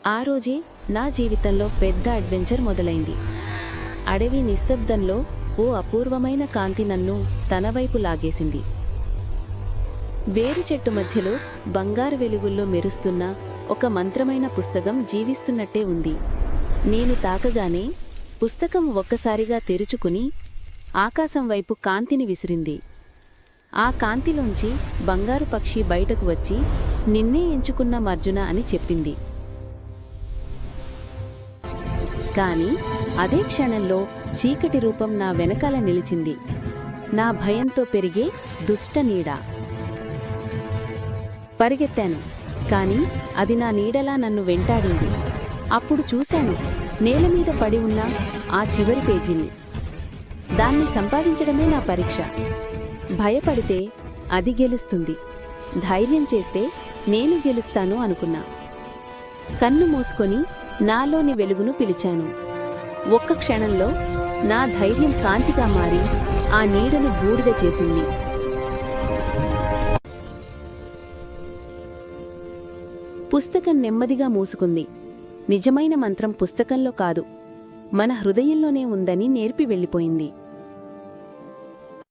ఆ రోజే నా జీవితంలో పెద్ద అడ్వెంచర్ మొదలైంది. అడవి నిశ్శబ్దంలో ఓ అపూర్వమైన కాంతి నన్ను తనవైపు లాగేసింది. వేరు చెట్టు మధ్యలో బంగారు వెలుగుల్లో మెరుస్తున్న ఒక మంత్రమైన పుస్తకం జీవిస్తున్నట్టే ఉంది. నేను తాకగానే పుస్తకం ఒక్కసారిగా తెరుచుకుని ఆకాశం వైపు కాంతిని విసిరింది. ఆ కాంతిలోంచి బంగారు పక్షి బయటకు వచ్చి, నిన్నే ఎంచుకున్న అర్జున అని చెప్పింది. కాని అదే క్షణంలో చీకటి రూపం నా వెనకాల నిలిచింది. నా భయంతో పెరిగే దుష్ట నీడ. పరిగెత్తాను, కాని అది నా నీడలా నన్ను వెంటాడింది. అప్పుడు చూశాను, నేలమీద పడి ఉన్న ఆ చివరి పేజీని. దాన్ని సంపాదించడమే నా పరీక్ష. భయపడితే అది గెలుస్తుంది, ధైర్యం చేస్తే నేను గెలుస్తాను అనుకున్నా. కన్ను మూసుకొని నాలోని వెలుగును పిలిచాను. ఒక్క క్షణంలో నా ధైర్యం కాంతిగా మారి ఆ నీడను బూడిద చేసింది. పుస్తకం నెమ్మదిగా మూసుకుంది. నిజమైన మంత్రం పుస్తకంలో కాదు, మన హృదయంలోనే ఉందని నేర్పి వెళ్ళిపోయింది.